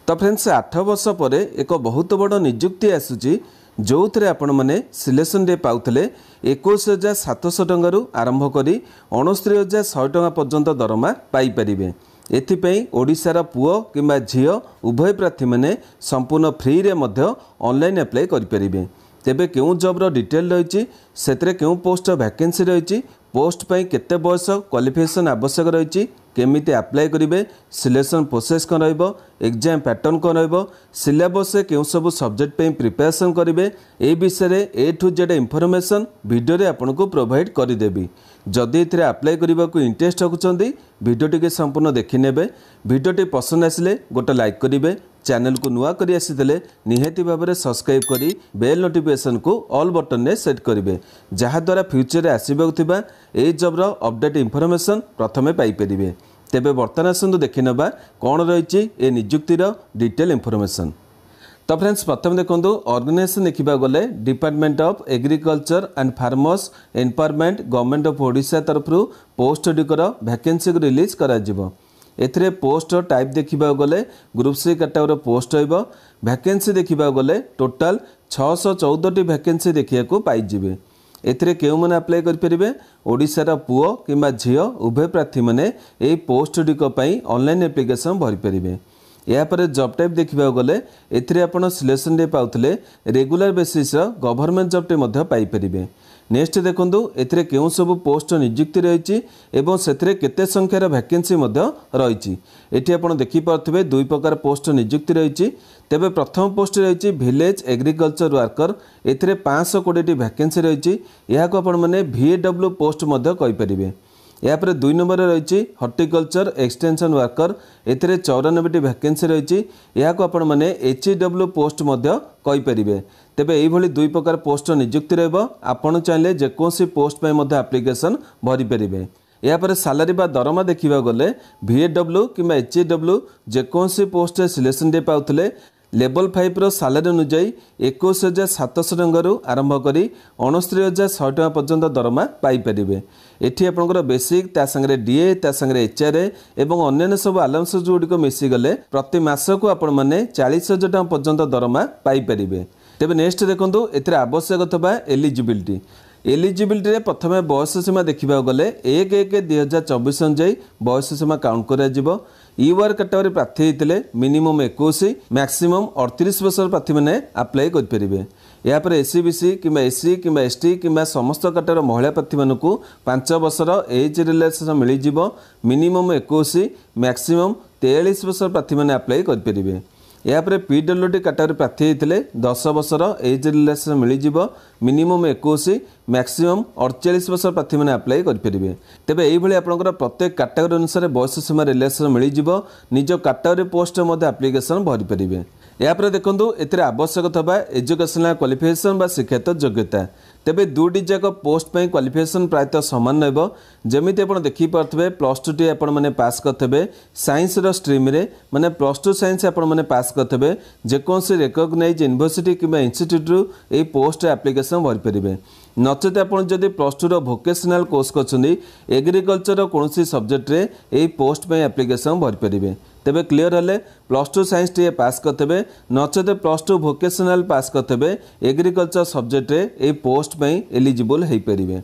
तो फ्रेंड्स 8 वर्ष पर एक बहुत बड़ निजुक्ति आसूची जो थे आपण मैंने सिलेक्शन डे पाउले 21,700 टंकार आरंभ कर 69,100 टंका पर्यंत दरमा पाइपर। एथिपाई ओडिशार पुओ किंबा झील उभय प्रार्थी मैंने संपूर्ण फ्री रे मध्य ऑनलाइन अप्लाई करें। तेबे क्यों जॉब्र डिटेल रही से क्यों पोस्ट वैकेंसी रही पोस्ट पर केते बयस क्वालिफिकेशन आवश्यक रही केमिति अप्लाई करेंगे सिलेक्शन प्रोसेस कौन एग्जाम पैटर्न कौन सिलेबस क्यों सब सब्जेक्ट पे प्रिपरेशन करेंगे ए विषय ए टू जेड इनफॉरमेशन वीडियो रे आपन को प्रोवाइड करदेवी। जदि ए अप्लाई करने को इंटरेस्ट रखुंट वीडियो टी संपूर्ण देखने वीडियो पसंद आसिले गोटे लाइक करेंगे चैनल को नुआ करी आसीते निहाती भाव में सब्सक्राइब करी बेल नोटिफिकेशन को ऑल बटन ने सेट करेंगे जहाद्वारा फ्यूचर में आसवा ए जॉब्र अपडेट इनफॉरमेशन प्रथमे पाइपर। तेबे बर्तमान आसतु देखि नेबा कौन रही ए निजुक्तिर डिटेल इनफॉरमेशन। तो फ्रेंड्स प्रथम देखो ऑर्गेनाइजेशन देखा गले department of agriculture and farmers empowerment government of Odisha तरफ पोस्ट गुड़िकर वैकेंसी को रिलीज करा जिवो। एथिरे पोस्ट टाइप देखा गले ग्रुप सी कैटेगरी पोस्ट हो वैकेंसी देखा गले टोटाल 614 वैकेंसी देखा पाइबे। एथिरे केउ माने अप्लाई करें ओडिशार पुओ किंबा झील उभय प्रार्थी मैंने यही पोस्ट गुड़िक ऑनलाइन एप्लिकेशन भरी पारे। यापर जॉब टाइप देखा गले एथिरे आपण सिलेक्शन डे पाउले रेगुलर बेसिस गवर्नमेंट जॉब टे पाइपर। नेक्स्ट देखो एथिरे केउ सब पोस्ट निजुक्ति रही एवं से केते संख्यार वैकेंसी रही। एटी आप देखिपे दुई प्रकार पोस्ट निजुक्ति रही। तेबे प्रथम पोस्ट रही विलेज एग्रीकल्चर वर्कर एथिरे 520 वैकेंसी रही। यहाँ को आपण मैंने VAW पोस्ट कहींपर। यापर दुई नंबर रही हॉर्टिकल्चर एक्सटेंशन वर्कर एथिरे 94 वैकेंसी रही। यहाँ को आपण मैंने HEW पोस्ट कहींपर। तेबे यही दुई प्रकार पोस्ट निजुक्ति रही चाहिए जेकोसी पोस्ट पर एप्लिकेशन भरी पारे। यापर सालारी बा दरमा देखा गले VAW कि HEW जेकोसी पोस्ट सिलेक्शन डे पाउले लेवल 5 रो सालारी अनुजाई 21,700 टंकार आरंभ कर 69,100 टंका पर्यंत दरमा पाइपर। एठी आपनकर बेसिक ता संगे डीए ता संगे HRA एवं अन्य सब अलाउंस गुड़िक मिसीगले प्रति मास को आपण मैंने 40,000 टंका पर्यंत दरमा पाइपर। तेबे नेक्स्ट देखो एथिरे आवश्यक थबा एलिजिबिलिटी रे प्रथमे बयस सीमा देखा गले 1/1/2024 अनुजाई बयस सीमा काउंट करा। यूआर कैटेगरी प्रार्थी होते मिनिमम 21 मैक्सिमम 38 वर्ष प्रार्थी मैंने अप्लाई करेंगे। यापर SC/BC कि SC कि ST कि समस्त कैटेगरी महिला प्रार्थी मानक 5 वर्षर एज रिलैक्सेशन मिल मिनिमम 21 मैक्सिमम 43 वर्ष प्रार्थी मैंने अप्लाई करेंगे। यापर PWD कैटेगरी प्रार्थी होते 10 वर्षर एज रिलैक्सेशन मिल मिनिमम 21 मैक्सिमम 48 वर्ष प्रार्थी मैंने अप्लाई करेंगे। तेबे यही आपंकर प्रत्येक कैटेगरी अनुसार बयस सीमा रिलैक्सेशन मिल निज कैटेगरी पोस्ट एप्लिकेशन भरी पारे। यापर देखो एथिरे आवश्यक थबा एजुकेशनल क्वालिफिकेशन बा शिक्षागत योग्यता। तेबे दुटी जाक पोस्ट पे क्वालिफिकेशन प्रायतः सामान रहिबो। जेमिति आपण देखि पारथबे +2 टी आपण माने पास करथबे साइंस रो स्ट्रीम रे माने +2 साइंस आपण माने पास करथबे जेकोसी रिकॉग्नाइज यूनिवर्सिटी किबा इंस्टीट्यूट रो ए पोस्ट एप्लिकेशन भरि परिबे। नचेत आपण जदि +2 रो वोकेशनल कोर्स करछन्दी एग्रीकल्चर रो कोनोसी सब्जेक्ट रे ए पोस्ट पे एप्लिकेशन भरि परिबे। तेबे क्लियर हेले +2 साइंस टी पास करथबे नचेत +2 वोकेशनल पास करथबे एग्रीकल्चर सब्जेक्ट रे ए पोस्ट पे एलिजिबल हो पारे।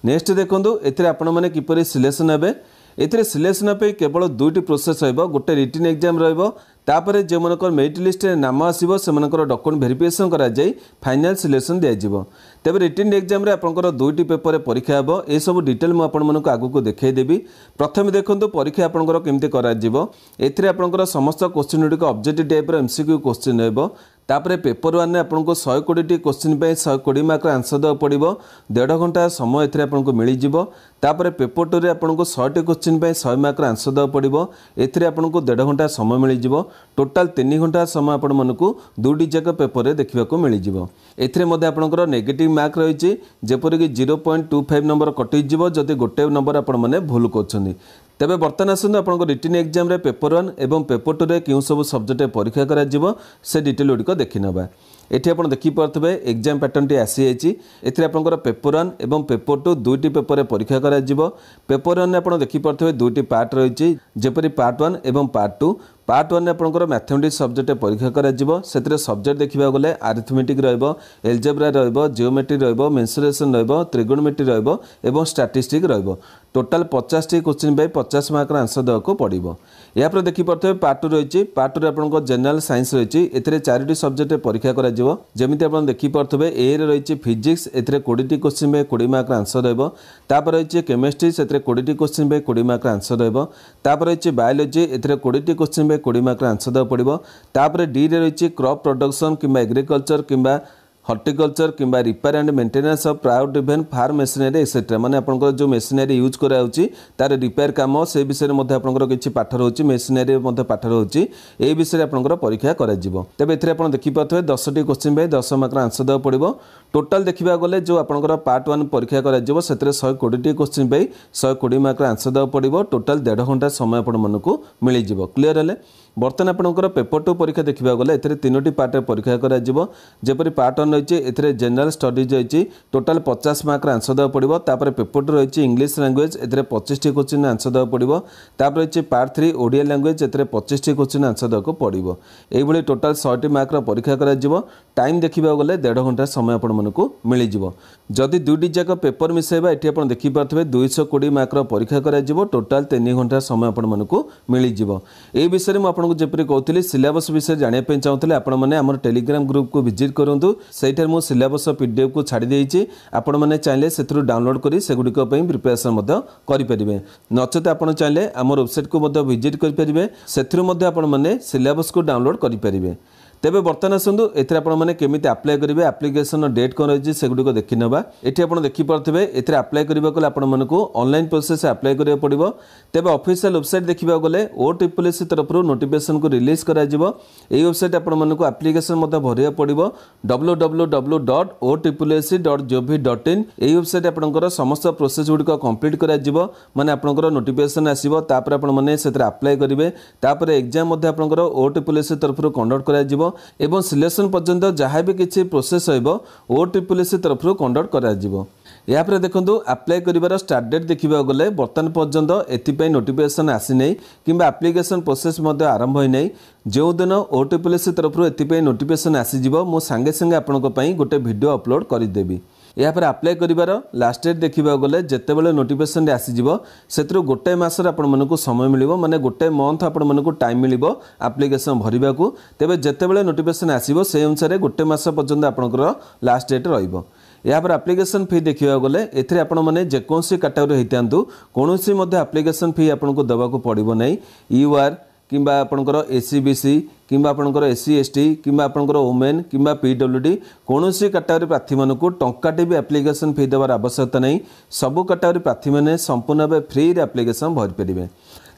नेक्स्ट देखो एथिरे आपण माने किपरि सिलेक्शन हेबे। एथिरे सिलेक्शन पे केवल दुईटी प्रोसेस रहिबो गोटे रिटन एग्जाम रहिबो तापर जे मनकर मेरिट लिस्ट रे नाम आसीबो से मनकर डॉक्यूमेंट वेरिफिकेशन करा जाई फाइनल सिलेक्शन दिया जिवो। तेबे रिटन एग्जाम रे आपनकर दुईटी पेपर रे परीक्षा हेबो ए सब डिटेल मु आपण मनक आगु को देखाई देबी। प्रथम देखंतु परीक्षा आपनकर केमते करा जिवो। एथिरे आपनकर समस्त क्वेश्चन गुडिक ऑब्जेक्टिव टाइप रो MCQ क्वेश्चन हेबो। तापर पेपर 1 ने आपको 120 क्वेश्चन पे 120 मार्क आंसर देवा पड़ो 1.5 घंटा समय एथिरे आपको मिल जिवो। तापर पेपर 2 रे आपको 100 क्वेश्चन पे 100 मार्क आंसर देवा पड़ो एथिरे आपको 1.5 घंटा समय मिल जिवो। टोटाल 3 घंटा समय आपण मानकु दुटी जाक पेपर रे देखिबा को मिल जिवो। एथिरे मध्ये आपनकर नेगेटिव मार्क रही जेपर कि 0.25 नंबर कटि जिवो जदि गोटे नंबर आपण माने भूल करछन्दी। तेबे बर्तमान आसतु आपन रिटन एग्जाम रे पेपर 1 एवं पेपर 2 रे क्यों सब सब्जेक्ट परीक्षा करा जिवो से डिटेल गुडिक देखि नबा। एठी आपण देखि पारथबे एग्जाम पैटर्न टी आसी आइछि एथिरे आपनकर पेपर 1 एवं पेपर 2 दुईटी पेपर रे परीक्षा करा जिवो पेपर 1 आपण देखि पारथबे दुईटी पार्ट रहिछि जेपरि पार्ट 1 एवं पार्ट 2 पार्ट 1 आपनकर मैथमेटिक्स सब्जेक्ट परीक्षा करा जिवो सेतरे सब्जेक्ट देखिबा गले अरिथमेटिक रहइबो एल्जेब्रा रहइबो जियोमेट्री रहइबो मेंसुरेशन रहइबो त्रिगोनोमेट्री रहइबो एवं स्टैटिस्टिक्स रहइबो टोटल 50 टी क्वेश्चन बाय 50 मार्क आंसर देको पड़िबो या पर देखि परथे पार्ट 2 रहिछि पार्ट 2 रे आपनकर जनरल साइंस रहिछि एथिरे 4टी सब्जेक्ट परीक्षा करा जिवो जेमिति आपण देखि परथबे ए रे रहिछि फिजिक्स एथिरे 20 टी क्वेश्चन बाय 20 मार्क आंसर रहइबो तापर रहिछि केमिस्ट्री सेथिरे 20 टी क्वेश्चन बाय 20 मार्क आंसर रहइबो तापर रहिछि बायोलॉजी एथिरे 20 टी क्वेश्चन बाय 20 मार्क आंसर द पड़िबो तापर डी रे रहिछि क्रॉप प्रोडक्शन किबा एग्रीकल्चर किबा हॉर्टिकल्चर किंबा repair and maintenance of proud event farm machinery etcetera माने आपनकर जो मशीनरी यूज करा होची तार रिपेयर काम से विषय रे मध्ये आपनकर किछि पाठ रहउची मशीनरी मध्ये पाठ रहउची ए विषय रे आपनकर परीक्षा करा जिवो तबे एथिरे आपन देखि पाथबे 10 टी क्वेश्चन बाय 10 मार्क आंसर द पड़िबो टोटल देखिबा गले जो आपनकर पार्ट 1 परीक्षा करा जिवो सेतरे 120 टी क्वेश्चन बाय 120 मार्क आंसर द पड़िबो टोटल 1.5 घंटा समय आपन मनकु मिलि जिवो क्लियर हले बर्तन आपनकर पेपर 2 परीक्षा देखिबा गले एथिरे 3टी पार्ट रे परीक्षा करा जिवो जेपरि पार्ट 1 रहिछि एथिरे जनरल स्टडीज रहिछि टोटल 50 मार्क आंसर द पड़िबो तापर पेपर 2 रहिछि इंग्लिश लैंग्वेज एथिरे 25 टी क्वेश्चन आंसर द पड़िबो तापर रहिछि पार्ट 3 ओडिया लैंग्वेज एथिरे 25 टी क्वेश्चन आंसर दको पड़िबो एई भली टोटल 100 टी मार्क रो परीक्षा करा जिवो टाइम देखिबा गले 1.5 घंटा समय आपन मनकु मिलि जिवो जदि दुईटी जाक पेपर मिसेबा एठी आपन देखि पारथबे 220 मार्क रो परीक्षा करा जिवो टोटल 3 घंटा समय आपन मनकु मिलि जिवो एई विषय रे म आपन को जेपरि कहउतली सिलेबस विषय जानिया पे चाहउतले आपन माने हमर टेलीग्राम ग्रुप को विजिट करंतु सेइठार मो सिलेबस पीडीएफ को छाडी देइछि आपण माने चाहिले सेथरु डाउनलोड करी सेगुडी को पई प्रिपरेशन मध्य करि परिबे नचते आपण चाहिले हमर वेबसाइट को मध्य विजिट करि परिबे सेथरु मध्य आपण माने सिलेबस को डाउनलोड करि परिबे तेबे बर्तमान आसतु एथिरे आपण माने केमिति अप्लाई करिवे एप्लिकेशन डेट कोन रहिछि सेगुडी को देखि नबा एठी आपण देखि परथबे एथिरे अप्लाई करिबा को आपण मानको ऑनलाइन प्रोसेस अप्लाई करिया पड़िबो तेबे ऑफिशियल वेबसाइट देखिबा गले ओटीपीएससी तरफरु नोटिफिकेशन को रिलीज करा जिवो एई वेबसाइट आपण मानको एप्लिकेशन मते भरिया पड़िबो www.otpsc.gov.in एई वेबसाइट आपनकर समस्त प्रोसेस गुडी को कंप्लीट करा जिवो माने आपनकर नोटिफिकेशन आसीबो तापर आपण माने सेथरे अप्लाई करिवे तापर एग्जाम मते आपनकर ओटीपीएससी तरफरु कंडक्ट करा जिवो एवं सिलेक्शन पर्यंत जहाँ भी किसी प्रोसेस हो ओटीपीएससी तरफ कंडक्ट करा जिवो या पर देखंतु अप्लाई करिवार स्टार्ट डेट देखिबा गले वर्तमान पर्यंत एथिपै नोटिफिकेशन आसी नै किबा एप्लिकेशन प्रोसेस मध्ये आरंभ होई नै जो दिन ओटीपीएससी तरफ एथिपै नोटिफिकेशन आसी जिवो मो संगे संगे आपनको पई गोटे वीडियो अपलोड करि देबी या पर अप्लाई करिवार लास्ट डेट देखिबा गले जते बेले नोटिफिकेशन आसी जिवो सेतरो गोटे मासर आपण मनकु समय मिलिबो माने गोटे मंथ आपण मनकु टाइम मिलिबो एप्लिकेशन भरिबा को तेबे जते बेले नोटिफिकेशन आसीबो से अनुसार गोटे मास पर्यंत आपनकर लास्ट डेट रहिबो या पर एप्लिकेशन फी देखिबा गले एथिरे आपण माने जे कोनसी कैटेगरी हेतांतु कोनोसी मध्ये एप्लिकेशन फी आपनको दबाको पड़िबो नै यूआर किंबा आपनकर एसीबीसी किंबा आपनकर एससी एसटी किंबा आपनकर वुमेन किंबा पीडब्ल्यूडी कोनोसी कैटेगरी प्रार्थी मानकु टंकाटे भी एप्लिकेशन फी देवार आवश्यकता नै सबु कैटेगरी प्रार्थी माने संपूर्ण भाव फ्री रे एप्लिकेशन भरि परिबे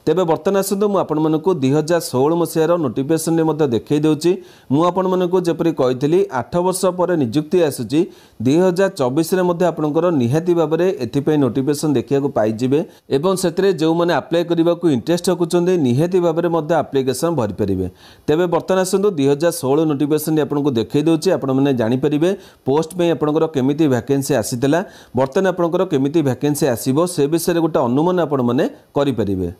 तेबे बर्तमान आसतु मु आपण मानकु 2016 मसियार नोटिफिकेशन रे मध्ये देखै देउची मु आपण मानकु जेपरि कहितली 8 वर्ष पर नियुक्ति आसुची 2024 रे मध्ये आपनकर निहाती बाबरे एथिपै नोटिफिकेशन देखिया को पाइ जिवे एवं सेतरे जो माने अप्लाई करिबा को इंटरेस्ट रखुचंदे निहाती बाबरे मध्ये एप्लिकेशन भरि परिबे तेबे बर्तमान आसतु 2016 नोटिफिकेशन रे आपनको देखै देउची आपण माने जानि परिबे पोस्ट पे आपनकर केमिति वैकेंसी आसीतला बर्तमान आपनकर केमिति वैकेंसी आसीबो से विषय रे गोटे अनुमान आपण माने करि परिबे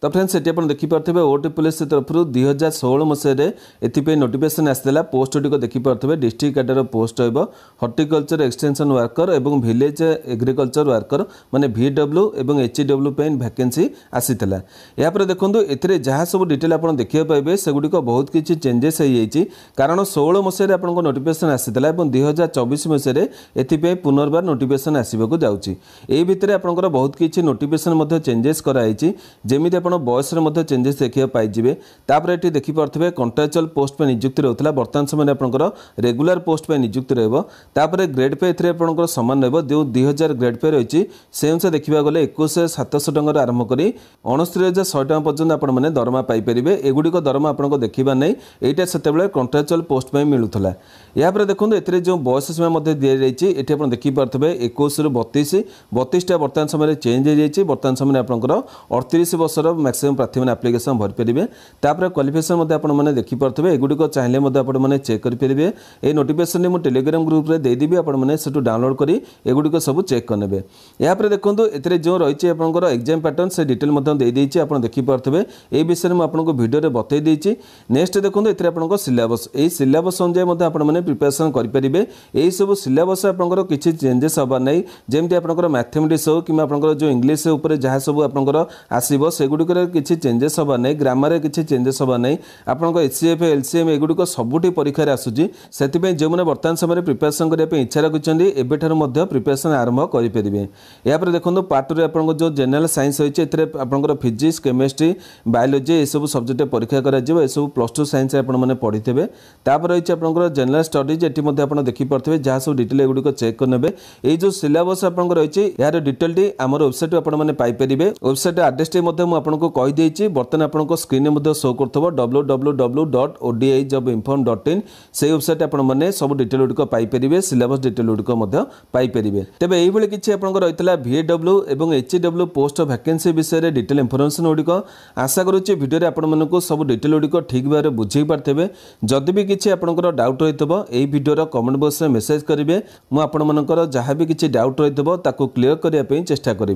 तो फ्रेंड्स ये देखी पारे ओटीपीएससी तरफ 2016 मसीह एथिपे नोटिफिकेशन आसाला पोस्ट गुड़िक देखिपे डिस्ट्रिक्ट कैडर पोस्ट हो हॉर्टिकल्चर एक्सटेंशन वर्कर और विलेज एग्रीकल्चर वर्कर माने VW और HW वैकेंसी आसीला यापर देखो ए जहाँ सब डिटेल आप देखा पाइबे सेगुड़िक बहुत किसी चेंजेस हो कारण 16 मसीह आप नोटिफिकेशन आसाला 2024 मसीह एथिपे पुनर्बार नोटिफिकेशन आसवाक जाऊँगी यही भितर आपंकर बहुत किसी नोटिफिकेशन चेंजेस कराई जमी बयस चेंजेस देखा पाइबे तापर ये देखिपे कंट्राक्चुअल पोस्ट पे नियुक्ति रहता बर्तमान समय आपंकर रेगुलर पोस्ट पे नियुक्ति रहा ग्रेड पे एपंकर सामान रहा जो 2000 ग्रेड पे रही से अनुसार देखा गले 21,700 टकर आरंभ कर 69,100 टका पर्यटन आपने दरमा पाइपर एगुड़िक दरमा आपको देखा नहीं यहाँ से कंट्राक्चुअल पोस्ट पे मिलूला यापर देखो ए जो बयस सीमा दी जाइए ये आप देखिपे 21 ରୁ 32 टा बर्तमान समय चेंज हो बर्तमान समय आपंकर 38 वर्षर मैक्सिमम प्रार्थी मैंने आप्लिकेसन भरी पारे। तापर क्वालिफिकेशन आपने देखिपे एगुड़िक चाहिए आपने चेक करेंगे। ये नोटिफिकेशन मुझे टेलीग्राम ग्रुप में देदेवी आपने डाउनलोड कर एगुड़िक सब चेक करेंगे। यापर देखो ए जो रही आपंकर एग्जाम पैटर्न से डिटेल देदेजी आप देखिपे ये विषय में आपको वीडियो बतई देती। नेक्स्ट देखो ये आप सिलेबस यही सिलेबस अनुसार आपने प्रिपेरेसन करेंगे। यही सब सिलेबस आपंकर किसी चेंजेस हबार नहीं जमी आपंकर मैथमेटिक्स हो कि आपंकर जो इंग्लीश उपर जहाँ सब आपंकर आसो सेगुड़िक किसी चेंजेस हबार नहीं ग्रामर किसी चेंजेस हबार नहीं आपंकर एचसीएफ एलसीएम एगुड़िक सबुठी परीक्षार आसूँ से जो मैंने बर्तमान समय प्रिपेरेसन करने इच्छा रखुच्च एवं प्रिपेरेसन आरंभ करेंगे। यापर देखो पार्ट टू आप जो जनरल साइंस होती है फिजिक्स केमिस्ट्री बायोलोजी ये सब सब्जेक्ट परीक्षा कर प्लस टू साइंस आपने पढ़ी थे। तापर रही आपंकर जनरल स्टडीज ये देखिपे जहाँ सब डिटेल एगुड़िक चेक करेंगे। ये जो सिलेबस आप रही यार डिटेल टी आम वेबसाइट आपने पाइपर। वेबसाइट आड्रेस टी आपको कहीदे बर्तमान आपको स्क्रीन में शो कर www.odijobinform.in से वेबसाइट आपने सब डिटेल गुड़िक पाइपर सिलेबस डिटेल गुड़िक पाइपर। तेज ये किसी आप रही VAW और HEW पोस्ट वैकेंसी विषय में डिटेल इनफर्मेशन गुड़िक आशा करुच्ची वीडियो आपको सब डिटेल गुड़िक ठीक भाव में बुझे पारे। जदि भी किसी आपंकर डाउट रही है वीडियो कमेंट बॉक्स में मेसेज करेंगे मुझे जहाँ भी किसी डाउट रही क्लीयर करने चेष्टा करी।